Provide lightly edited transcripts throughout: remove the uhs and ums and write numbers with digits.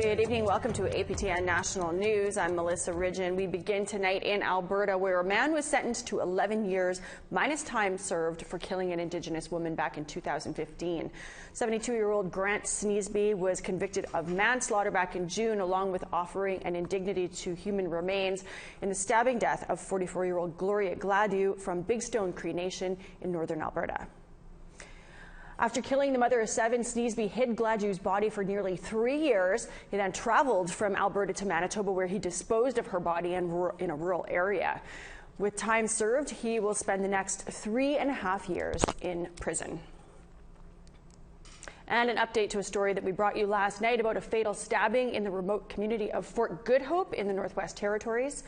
Good evening. Welcome to APTN National News. I'm Melissa Ridgen. We begin tonight in Alberta, where a man was sentenced to 11 years minus time served for killing an Indigenous woman back in 2015. 72-year-old Grant Sneesby was convicted of manslaughter back in June, along with offering an indignity to human remains in the stabbing death of 44-year-old Gloria Gladue from Big Stone Cree Nation in northern Alberta. After killing the mother of 7, Sneesby hid Gladue's body for nearly 3 years. He then traveled from Alberta to Manitoba, where he disposed of her body in a rural area. With time served, he will spend the next 3.5 years in prison. And an update to a story that we brought you last night about a fatal stabbing in the remote community of Fort Good Hope in the Northwest Territories.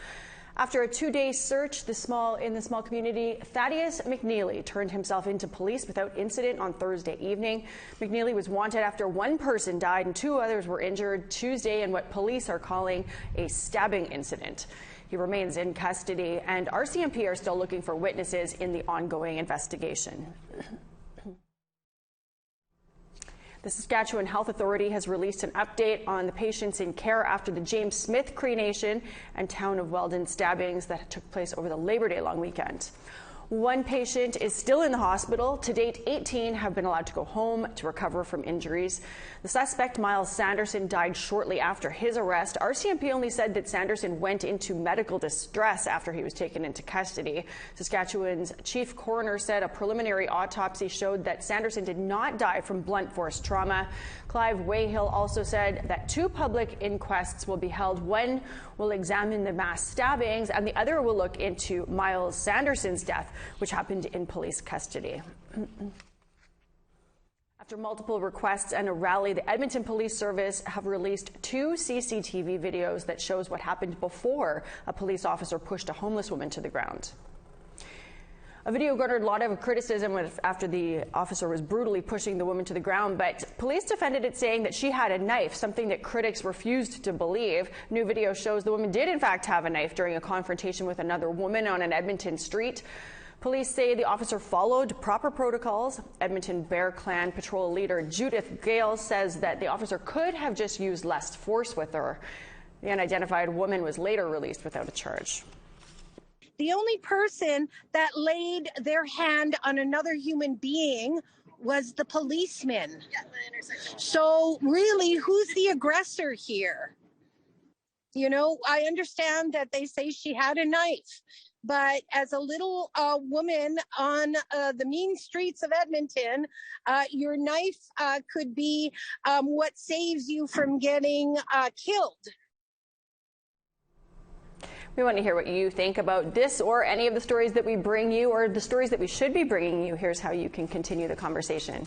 After a 2-day search in the small community, Thaddeus McNeely turned himself into police without incident on Thursday evening. McNeely was wanted after 1 person died and 2 others were injured Tuesday in what police are calling a stabbing incident. He remains in custody, and RCMP are still looking for witnesses in the ongoing investigation. The Saskatchewan Health Authority has released an update on the patients in care after the James Smith Cree Nation and Town of Weldon stabbings that took place over the Labor Day long weekend. 1 patient is still in the hospital. To date, 18 have been allowed to go home to recover from injuries. The suspect, Miles Sanderson, died shortly after his arrest. RCMP only said that Sanderson went into medical distress after he was taken into custody. Saskatchewan's chief coroner said a preliminary autopsy showed that Sanderson did not die from blunt force trauma. Clive Wayhill also said that 2 public inquests will be held. One will examine the mass stabbings, and the other will look into Miles Sanderson's death, which happened in police custody. After multiple requests and a rally, the Edmonton Police Service have released 2 CCTV videos that shows what happened before a police officer pushed a homeless woman to the ground. A video garnered a lot of criticism after the officer was brutally pushing the woman to the ground, but police defended it, saying that she had a knife, something that critics refused to believe. New video shows the woman did in fact have a knife during a confrontation with another woman on an Edmonton street. Police say the officer followed proper protocols. Edmonton Bear Clan patrol leader Judith Gale says that the officer could have just used less force with her. The unidentified woman was later released without a charge. The only person that laid their hand on another human being was the policeman. Yeah, the intersection. So really, who's the aggressor here? You know, I understand that they say she had a knife, but as a little woman on the mean streets of Edmonton, your knife could be what saves you from getting killed. We want to hear what you think about this or any of the stories that we bring you, or the stories that we should be bringing you. Here's how you can continue the conversation.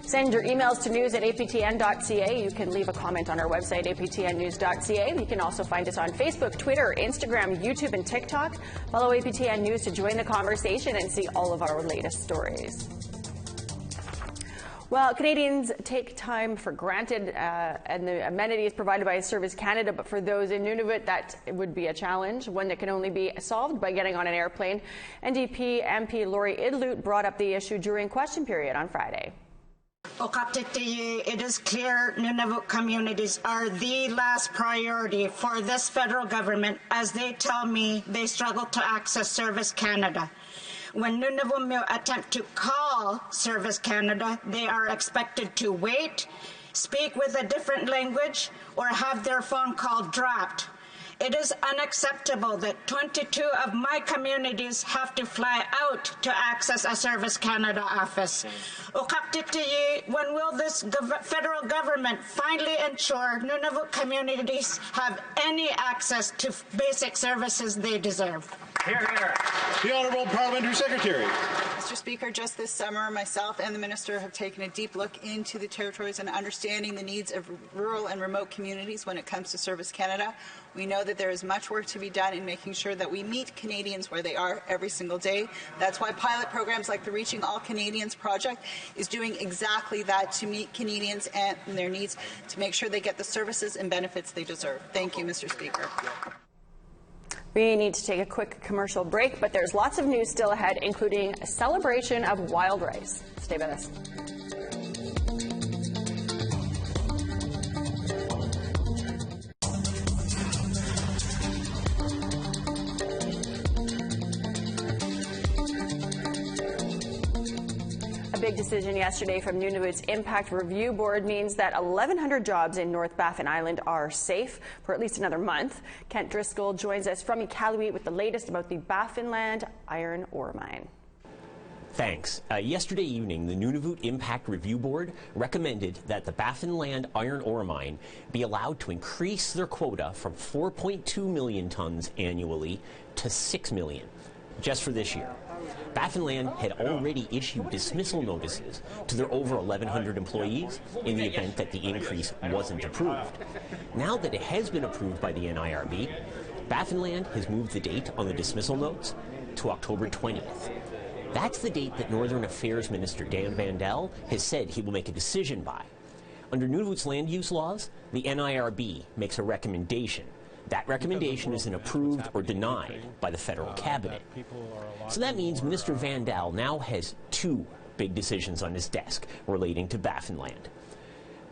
Send your emails to news@aptn.ca. You can leave a comment on our website, aptnnews.ca. You can also find us on Facebook, Twitter, Instagram, YouTube, and TikTok. Follow APTN News to join the conversation and see all of our latest stories. Well, Canadians take time for granted, and the amenities provided by Service Canada, but for those in Nunavut, that would be a challenge, one that can only be solved by getting on an airplane. NDP MP Lori Idlut brought up the issue during question period on Friday. It is clear Nunavut communities are the last priority for this federal government, as they tell me they struggle to access Service Canada. When Nunavut attempt to call Service Canada, they are expected to wait, speak with a different language, or have their phone call dropped. It is unacceptable that 22 of my communities have to fly out to access a Service Canada office. When will this federal government finally ensure Nunavut communities have any access to basic services they deserve? Hear, hear. The Honourable Parliamentary Secretary. Mr. Speaker, just this summer, myself and the Minister have taken a deep look into the territories and understanding the needs of rural and remote communities when it comes to Service Canada. We know that there is much work to be done in making sure that we meet Canadians where they are every single day. That's why pilot programs like the Reaching All Canadians project is doing exactly that, to meet Canadians and their needs, to make sure they get the services and benefits they deserve. Thank you, Mr. Speaker. We need to take a quick commercial break, but there's lots of news still ahead, including a celebration of wild rice. Stay with us. big decision yesterday from Nunavut's Impact Review Board means that 1,100 jobs in North Baffin Island are safe for at least another month. Kent Driscoll joins us from Iqaluit with the latest about the Baffinland iron ore mine. Thanks. Yesterday evening, the Nunavut Impact Review Board recommended that the Baffinland iron ore mine be allowed to increase their quota from 4.2 million tons annually to 6 million, just for this year. Baffinland had already issued dismissal notices to their over 1,100 employees in the event that the increase wasn't approved. Now that it has been approved by the NIRB, Baffinland has moved the date on the dismissal notes to October 20th. That's the date that Northern Affairs Minister Dan Vandal has said he will make a decision by. Under Nunavut's land use laws, the NIRB makes a recommendation. That recommendation isn't approved or denied by the federal cabinet. So that means Minister Vandal now has two big decisions on his desk relating to Baffinland.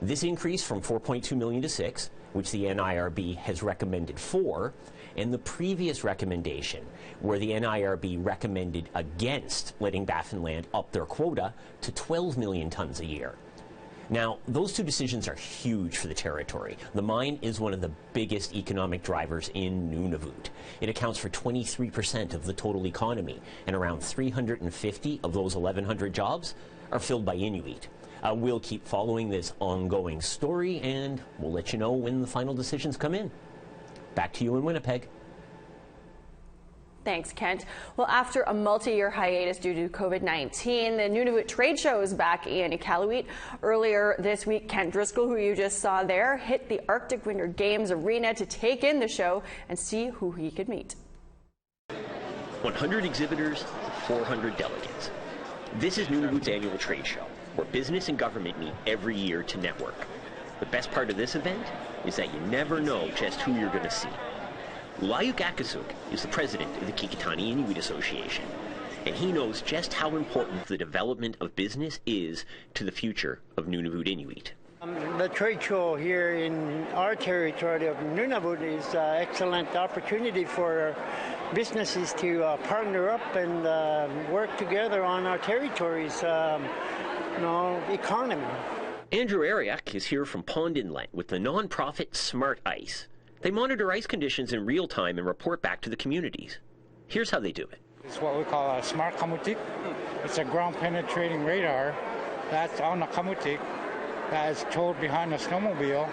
This increase from 4.2 million to 6, which the NIRB has recommended 4, and the previous recommendation, where the NIRB recommended against letting Baffinland up their quota to 12 million tons a year. Now, those two decisions are huge for the territory. The mine is one of the biggest economic drivers in Nunavut. It accounts for 23% of the total economy, and around 350 of those 1,100 jobs are filled by Inuit. We'll keep following this ongoing story, and we'll let you know when the final decisions come in. Back to you in Winnipeg. Thanks, Kent. Well, after a multi-year hiatus due to COVID-19, the Nunavut trade show is back in Iqaluit. Earlier this week, Kent Driscoll, who you just saw there, hit the Arctic Winter Games arena to take in the show and see who he could meet. 100 exhibitors, 400 delegates. This is Nunavut's annual trade show, where business and government meet every year to network. The best part of this event is that you never know just who you're going to see. Layuk Akasuk is the president of the Kikitani Inuit Association, and he knows just how important the development of business is to the future of Nunavut Inuit. The trade show here in our territory of Nunavut is an excellent opportunity for businesses to partner up and work together on our territory's economy. Andrew Ariak is here from Pond Inlet with the nonprofit Smart Ice. They monitor ice conditions in real time and report back to the communities. Here's how they do it. It's what we call a smart kamutik. It's a ground-penetrating radar that's on a kamutik that is towed behind a snowmobile,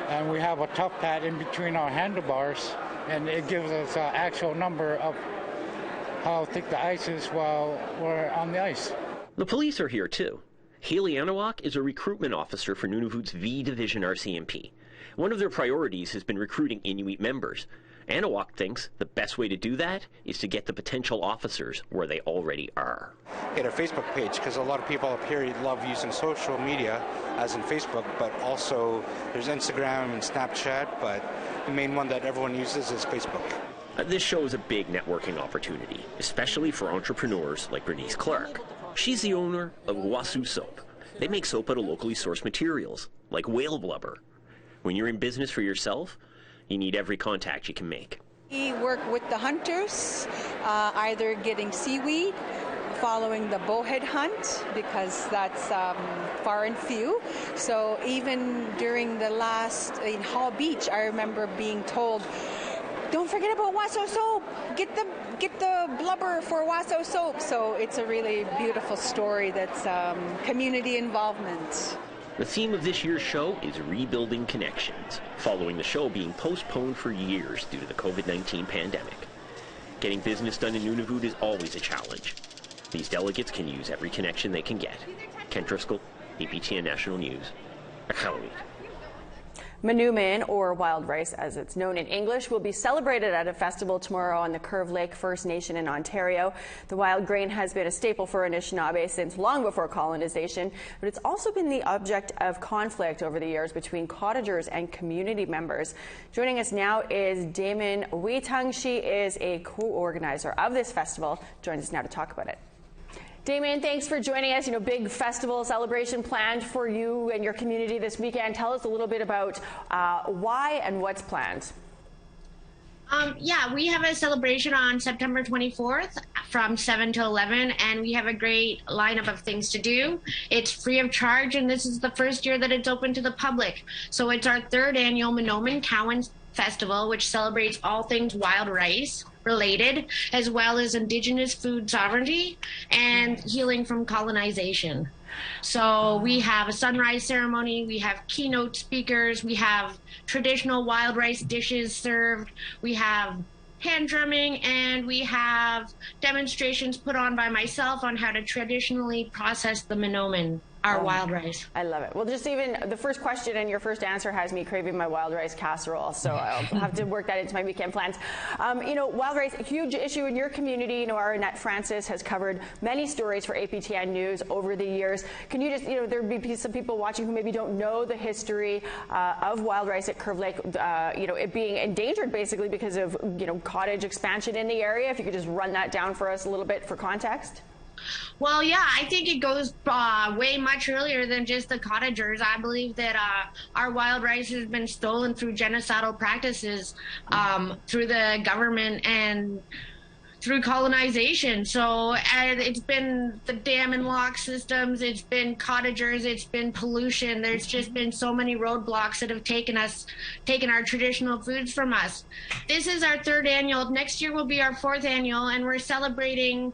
and we have a tough pad in between our handlebars, and it gives us an actual number of how thick the ice is while we're on the ice. The police are here too. Haley Anawak is a recruitment officer for Nunavut's V Division RCMP. One of their priorities has been recruiting Inuit members. Anawak thinks the best way to do that is to get the potential officers where they already are. Get a Facebook page, because a lot of people up here love using social media, as in Facebook, but also there's Instagram and Snapchat, but the main one that everyone uses is Facebook. This show is a big networking opportunity, especially for entrepreneurs like Bernice Clark. She's the owner of Wasu Soap. They make soap out of locally sourced materials, like whale blubber. When you're in business for yourself, you need every contact you can make. We work with the hunters, either getting seaweed, following the bowhead hunt, because that's far and few. So even during the last, in Hall Beach, I remember being told, don't forget about Waso soap. Get the blubber for Waso soap. So it's a really beautiful story that's community involvement. The theme of this year's show is rebuilding connections, following the show being postponed for years due to the COVID-19 pandemic. Getting business done in Nunavut is always a challenge. These delegates can use every connection they can get. Kent Driscoll, APTN National News, Iqaluit. Manumin, or wild rice as it's known in English, will be celebrated at a festival tomorrow on the Curve Lake First Nation in Ontario. The wild grain has been a staple for Anishinaabe since long before colonization, but it's also been the object of conflict over the years between cottagers and community members. Joining us now is Damon Weitung. She is a co-organizer of this festival. Joins us now to talk about it. Damien, thanks for joining us. Big festival celebration planned for you and your community this weekend. Tell us a little bit about why and what's planned. Yeah, we have a celebration on September 24th from 7 to 11, and we have a great lineup of things to do. It's free of charge, and this is the first year that it's open to the public. So it's our 3rd annual Minoman Cowan Festival, which celebrates all things wild rice related, as well as Indigenous food sovereignty and healing from colonization. So we have a sunrise ceremony, we have keynote speakers, we have traditional wild rice dishes served, we have hand drumming, and we have demonstrations put on by myself on how to traditionally process the minomen, our wild rice. I love it. Well, just even the first question and your first answer has me craving my wild rice casserole, so I'll have to work that into my weekend plans. You know, wild rice, a huge issue in your community. You know, our Annette Francis has covered many stories for APTN News over the years. Can you just, you know, there would be some people watching who maybe don't know the history of wild rice at Curve Lake, you know, it being endangered basically because of, you know, cottage expansion in the area. If you could just run that down for us a little bit for context. Well, yeah, I think it goes way much earlier than just the cottagers. I believe that our wild rice has been stolen through genocidal practices through the government and through colonization. So it's been the dam and lock systems, it's been cottagers, it's been pollution. There's just been so many roadblocks that have taken our traditional foods from us. This is our 3rd annual. Next year will be our 4th annual, and we're celebrating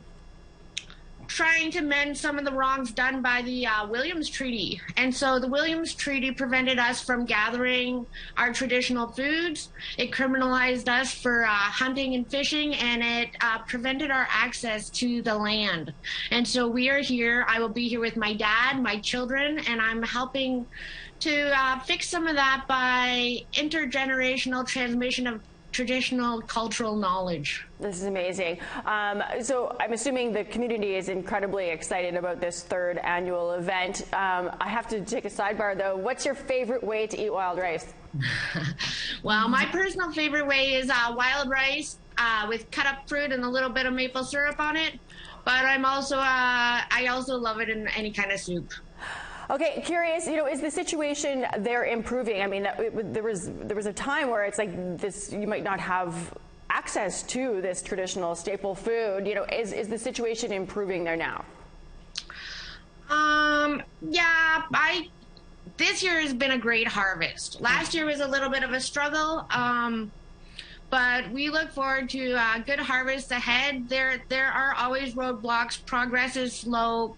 trying to mend some of the wrongs done by the Williams Treaty. And so the Williams Treaty prevented us from gathering our traditional foods. It criminalized us for hunting and fishing, and it prevented our access to the land. And so we are here. I will be here with my dad, my children, and I'm helping to fix some of that by intergenerational transmission of traditional cultural knowledge. This is amazing. So I'm assuming the community is incredibly excited about this 3rd annual event. I have to take a sidebar though. What's your favorite way to eat wild rice? Well, my personal favorite way is wild rice with cut up fruit and a little bit of maple syrup on it. But I'm also, I also love it in any kind of soup. Okay, curious, you know, is the situation there improving? I mean, there was a time where it's like this, you might not have access to this traditional staple food. You know, is the situation improving there now? Yeah, this year has been a great harvest. Last year was a little bit of a struggle. But we look forward to good harvests ahead. There are always roadblocks. Progress is slow.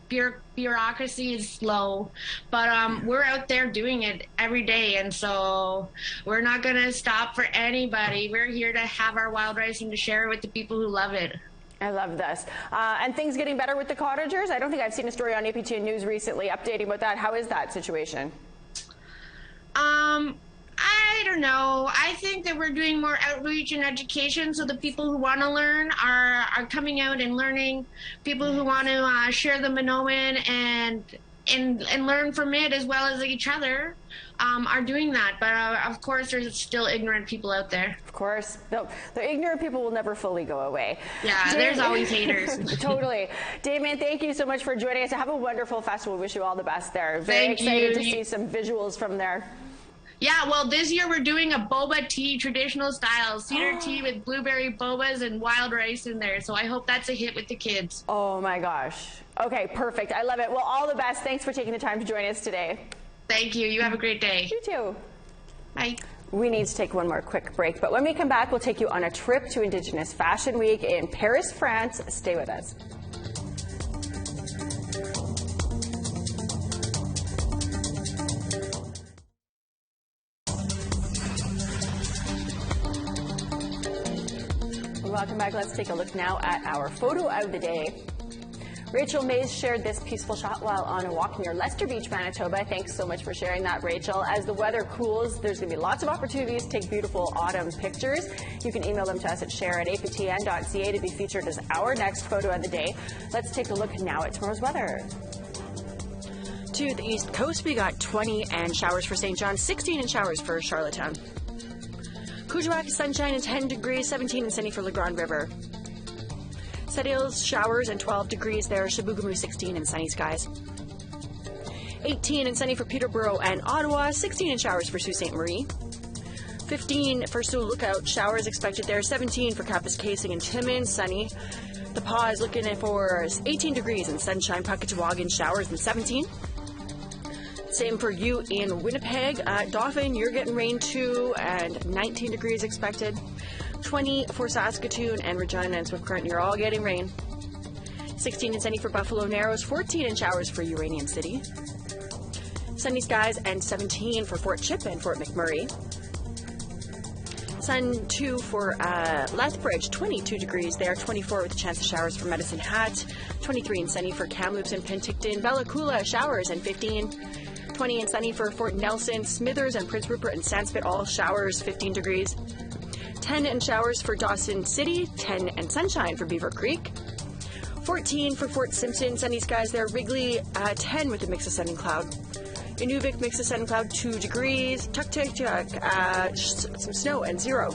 Bureaucracy is slow. But we're out there doing it every day, and so we're not going to stop for anybody. We're here to have our wild rice and to share it with the people who love it. I love this. And things getting better with the cottagers? I don't think I've seen a story on APTN News recently updating about that. How is that situation? I don't know. I think that we're doing more outreach and education, so the people who want to learn are coming out and learning. People who want to share the Minoan and learn from it as well as each other are doing that. But of course, there's still ignorant people out there. Of course. The ignorant people will never fully go away. Yeah, there's always haters. Totally. Damien, thank you so much for joining us. Have a wonderful festival. Wish you all the best there. Very excited to see some visuals from there. Yeah, well, this year we're doing a boba tea, traditional style, cedar tea with blueberry bobas and wild rice in there. So I hope that's a hit with the kids. Oh my gosh. Okay, perfect. I love it. Well, all the best. Thanks for taking the time to join us today. Thank you. You have a great day. You too. Bye. We need to take one more quick break, but when we come back, we'll take you on a trip to Indigenous Fashion Week in Paris, France. Stay with us. Welcome back. Let's take a look now at our photo of the day. Rachel Mays shared this peaceful shot while on a walk near Lester Beach, Manitoba. Thanks so much for sharing that, Rachel. As the weather cools, there's going to be lots of opportunities to take beautiful autumn pictures. You can email them to us at share@aptn.ca to be featured as our next photo of the day. Let's take a look now at tomorrow's weather. To the east coast, we got 20 and showers for St. John, 16 and showers for Charlottetown. Kuujjuaq, sunshine and 10 degrees, 17 and sunny for La Grande River. Sept-Îles, showers and 12 degrees there. Chibougamau, 16 and sunny skies. 18 and sunny for Peterborough and Ottawa, 16 and showers for Sault Ste. Marie. 15 for Sioux Lookout, showers expected there. 17 for Kapuskasing and Timmins, sunny. The Paw is looking for 18 degrees and sunshine, Puckatawagan showers and 17. Same for you in Winnipeg. Dauphin, you're getting rain too, and 19 degrees expected. 20 for Saskatoon and Regina and Swift Current, you're all getting rain. 16 and sunny for Buffalo Narrows, 14 in showers for Uranium City. Sunny skies and 17 for Fort Chip and Fort McMurray. Sun 2 for Lethbridge, 22 degrees there, 24 with a chance of showers for Medicine Hat, 23 and sunny for Kamloops and Penticton, Bella Coola, showers and 15, 20 and sunny for Fort Nelson, Smithers and Prince Rupert and Sandspit, all showers, 15 degrees, 10 and showers for Dawson City, 10 and sunshine for Beaver Creek, 14 for Fort Simpson, sunny skies there, Wrigley, 10 with a mix of sun and cloud. Inuvik, mix of sun and cloud, 2 degrees. Tuktuk, some snow and 0.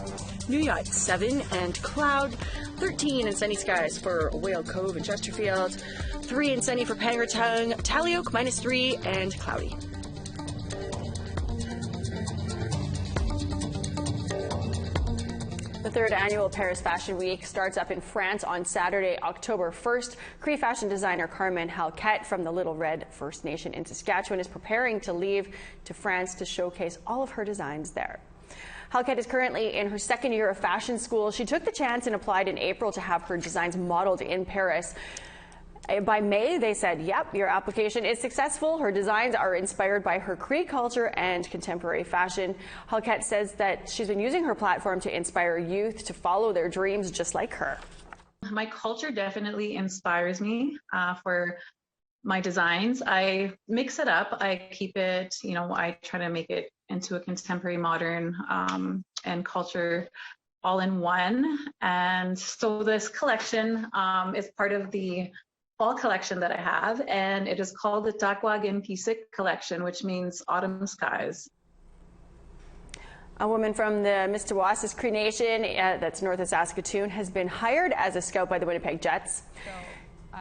Nuyot, 7 and cloud. 13 and sunny skies for Whale Cove and Chesterfield. 3 and sunny for Pangertung. Tallyoak, -3 and cloudy. The third annual Paris Fashion Week starts up in France on Saturday, October 1st. Cree fashion designer Carmen Halquette from the Little Red First Nation in Saskatchewan is preparing to leave to France to showcase all of her designs there. Halquette is currently in her second year of fashion school. She took the chance and applied in April to have her designs modeled in Paris. By May, they said, yep, your application is successful. Her designs are inspired by her Cree culture and contemporary fashion. Halquette says that she's been using her platform to inspire youth to follow their dreams just like her. My culture definitely inspires me for my designs. I mix it up. I keep it, I try to make it into a contemporary, modern, and culture all in one. And so this collection is part of the fall collection that I have, and it is called the Takwagin Pisik collection, which means autumn skies. A woman from the Mistawasis Cree Nation, that's north of Saskatoon, has been hired as a scout by the Winnipeg Jets.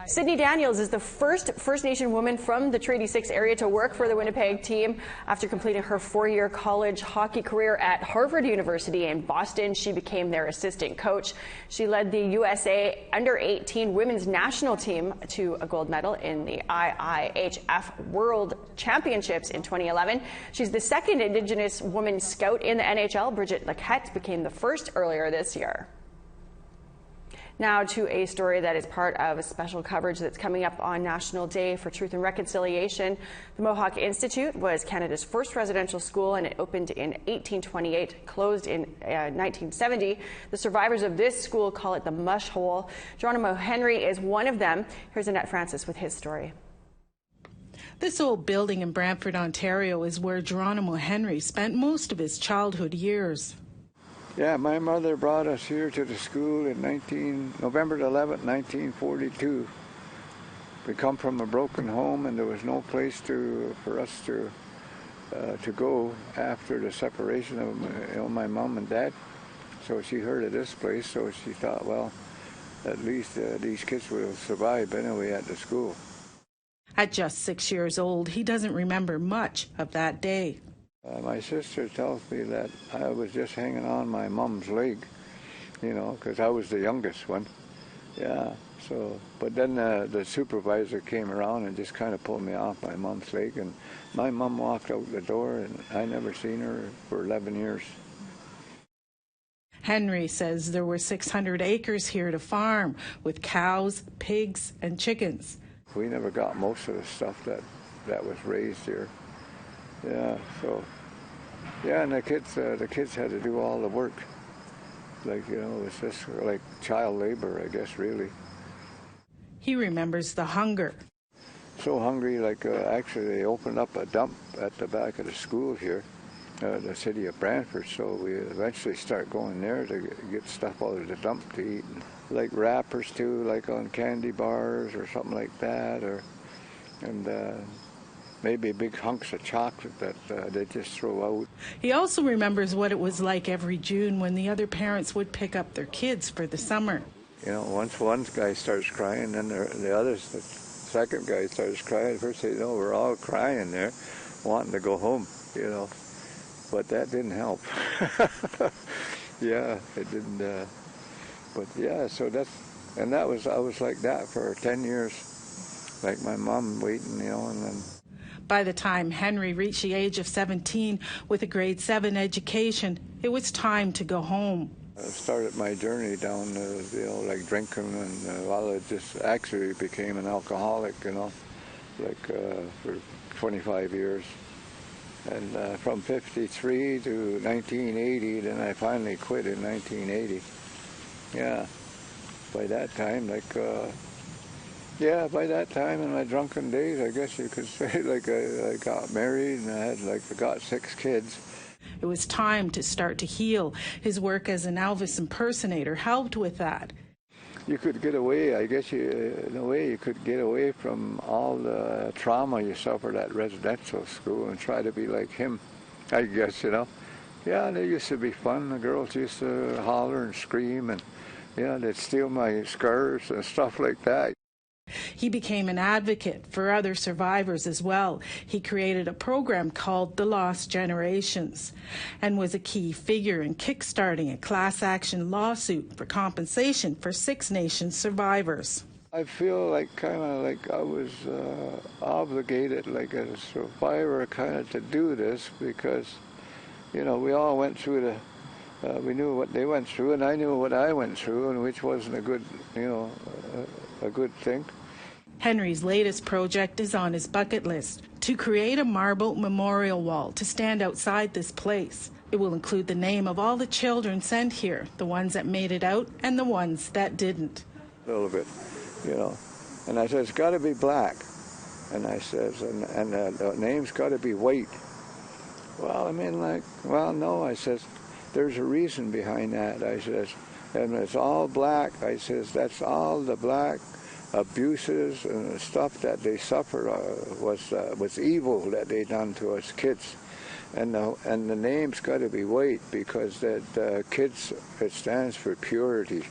Sydney Daniels is the first First Nation woman from the Treaty 6 area to work for the Winnipeg team. After completing her 4-year college hockey career at Harvard University in Boston, she became their assistant coach. She led the USA Under-18 women's national team to a gold medal in the IIHF World Championships in 2011. She's the second Indigenous woman scout in the NHL. Bridget Laquette became the first earlier this year. Now to a story that is part of a special coverage that's coming up on National Day for Truth and Reconciliation. The Mohawk Institute was Canada's first residential school, and it opened in 1828, closed in 1970. The survivors of this school call it the mush hole. Geronimo Henry is one of them. Here's Annette Francis with his story. This old building in Brantford, Ontario is where Geronimo Henry spent most of his childhood years. Yeah, my mother brought us here to the school in November 11th, 1942. We come from a broken home, and there was no place for us to go after the separation of my mom and dad. So she heard of this place, so she thought, well, at least these kids will survive anyway at the school. At just 6 years old, he doesn't remember much of that day. My sister tells me that I was just hanging on my mom's leg, because I was the youngest one. Yeah, so, but then the supervisor came around and just kind of pulled me off my mom's leg, and my mom walked out the door, and I never seen her for 11 years. Henry says there were 600 acres here to farm, with cows, pigs, and chickens. We never got most of the stuff that was raised here. Yeah, so, yeah, and the kids had to do all the work. Like, it was just like child labor, I guess, really. He remembers the hunger. So hungry, like, actually they opened up a dump at the back of the school here, the city of Brantford, so we eventually start going there to get stuff out of the dump to eat. Like wrappers, too, like on candy bars or something like that, and maybe big hunks of chocolate that they just throw out. He also remembers what it was like every June when the other parents would pick up their kids for the summer. Once one guy starts crying, then the second guy starts crying. First they know we're all crying there, wanting to go home, But that didn't help. Yeah, it didn't. But yeah, so And I was like that for 10 years, like my mom waiting, you know, and then. By the time Henry reached the age of 17 with a grade 7 education, it was time to go home. I started my journey down, you know, like drinking, and well, it just actually became an alcoholic, you know, like for 25 years. And from 53 to 1980, then I finally quit in 1980. Yeah, by that time, by that time in my drunken days, I guess you could say, like I got married and I got 6 kids. It was time to start to heal. His work as an Elvis impersonator helped with that. You could get away, I guess in a way you could get away from all the trauma you suffered at residential school and try to be like him, I guess, you know. Yeah, they used to be fun. The girls used to holler and scream, and yeah, they'd steal my scarves and stuff like that. He became an advocate for other survivors as well. He created a program called The Lost Generations and was a key figure in kickstarting a class action lawsuit for compensation for 6 Nations survivors. I feel like kind of like I was obligated, like as a survivor, kind of to do this because, you know, we all went through we knew what they went through, and I knew what I went through, and which wasn't a good, you know, a good thing. Henry's latest project is on his bucket list, to create a marble memorial wall to stand outside this place. It will include the name of all the children sent here, the ones that made it out and the ones that didn't. A little bit, you know. And I said, it's got to be black. And I says, and the name's got to be white. Well, I mean, like, well, no, I says, there's a reason behind that. I says, and it's all black. I says, that's all the black abuses and the stuff that they suffered was evil that they done to us kids. And the name's got to be white because that kids, it stands for purity.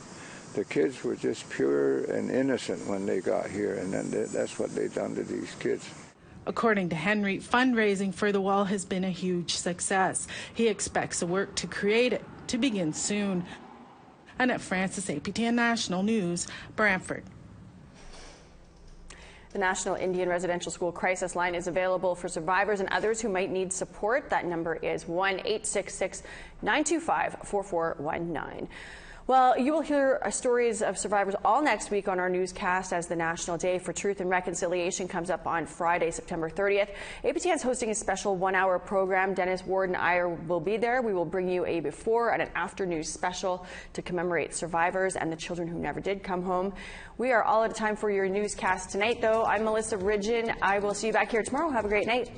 The kids were just pure and innocent when they got here, and then that's what they done to these kids. According to Henry, fundraising for the wall has been a huge success. He expects the work to create it to begin soon. Annette Francis, APTN National News, Brantford. The National Indian Residential School Crisis Line is available for survivors and others who might need support. That number is 1-866-925-4419. Well, you will hear stories of survivors all next week on our newscast as the National Day for Truth and Reconciliation comes up on Friday, September 30th. APTN is hosting a special 1-hour program. Dennis Ward and I will be there. We will bring you a before and an after news special to commemorate survivors and the children who never did come home. We are all out of time for your newscast tonight, though. I'm Melissa Ridgen. I will see you back here tomorrow. Have a great night.